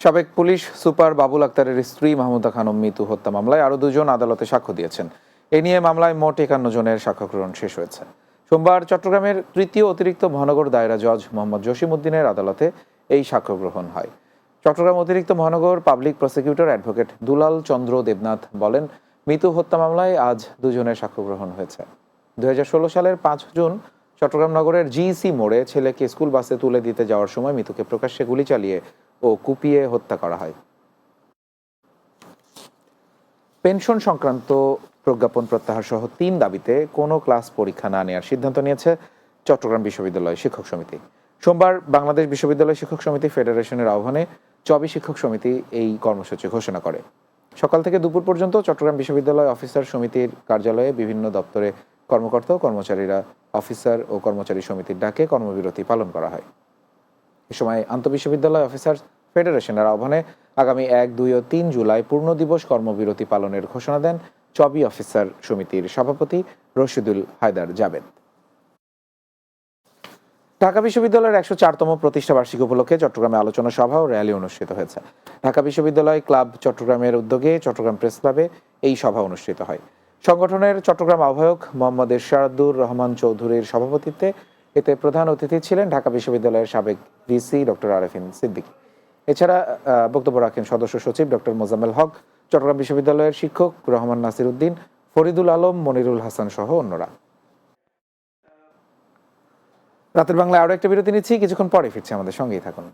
সাবেক police super Babul আক্তারের স্ত্রী মাহমুদা খানম মিতু হত্যা মামলায় আরও দুজন আদালতে সাক্ষ্য দিয়েছেন। এ নিয়ে মামলায় মোট ৫১ জনের সাক্ষ্য গ্রহণ শেষ হয়েছে। সোমবার চট্টগ্রামের তৃতীয় অতিরিক্ত মহানগর দায়রা জজ মোহাম্মদ জসিম উদ্দিনের আদালতে এই সাক্ষ্য গ্রহণ হয়। চট্টগ্রাম অতিরিক্ত মহানগর পাবলিক প্রসিকিউটর অ্যাডভোকেট দুলাল চন্দ্র দেবনাথ বলেন, মিতু হত্যা মামলায় আজ দুজনের সাক্ষ্য গ্রহণ হয়েছে। ২০১৬ সালের ৫ জুন চট্টগ্রাম নগরের জিইসি মোড়ে ছেলেকে স্কুল বাসে তুলে দিতে যাওয়ার সময় মিতুকে প্রকাশ্যে গুলি চালিয়ে ও কুপিয়ে হত্যা করা হয়। পেনশন সংক্রান্ত প্রজ্ঞাপন প্রত্যাহার সহ ৩ দাবিতে কোনো ক্লাস পরীক্ষা না নেওয়ার সিদ্ধান্ত নিয়েছে চট্টগ্রাম বিশ্ববিদ্যালয় শিক্ষক সমিতি। সোমবার বাংলাদেশ বিশ্ববিদ্যালয় শিক্ষক সমিতি ফেডারেশনের আহ্বানে চবি শিক্ষক সমিতি এই কর্মসূচি ঘোষণা করে। সকাল থেকে দুপুর পর্যন্ত চট্টগ্রাম বিশ্ববিদ্যালয় অফিসার সমিতির কার্যালয়ে বিভিন্ন দপ্তরে কর্মকর্তা ও কর্মচারীরা অফিসার ও কর্মচারী সমিতির ডাকে কর্মবিরতি পালন করা হয়। এ সময় আন্তঃবিশ্ববিদ্যালয় অফিসার ফেডারেশনের আহ্বানে আগামী ১, ২ ও ৩ জুলাই পূর্ণ দিবস কর্মবিরতি পালনের ঘোষণা দেন চবি অফিসার সমিতির সভাপতি রশিদুল হায়দার জাবেদ। ঢাকা বিশ্ববিদ্যালয়ের ১০৪তম প্রতিষ্ঠা বার্ষিকী উপলক্ষে চট্টগ্রামে আলোচনা সভা ও র্যালি অনুষ্ঠিত হয়েছে। ঢাকা বিশ্ববিদ্যালয় ক্লাব চট্টগ্রামের উদ্যোগে চট্টগ্রাম প্রেস ক্লাবে এই সভা অনুষ্ঠিত হয়। সংগঠনের চট্টগ্রাম আহ্বায়ক মোহাম্মদ এরশাদুর রহমান চৌধুরীর সভাপতিত্বে এতে প্রধান অতিথি ছিলেন ঢাকা বিশ্ববিদ্যালয়ের সাবেক ভিসি ডক্টর আরেফিন সিদ্দিকী। এছাড়া বক্তব্য রাখেন সদস্য সচিব ডক্টর মোজাম্মেল হক, চট্টগ্রাম বিশ্ববিদ্যালয়ের শিক্ষক রহমান নাসির উদ্দিন, ফরিদুল আলম, মনিরুল হাসান সহ অন্যরা। রাতের বাংলায় আরও একটা বিরতি নিচ্ছি, কিছুক্ষণ পরে ফিরছি, আমাদের সঙ্গেই থাকুন।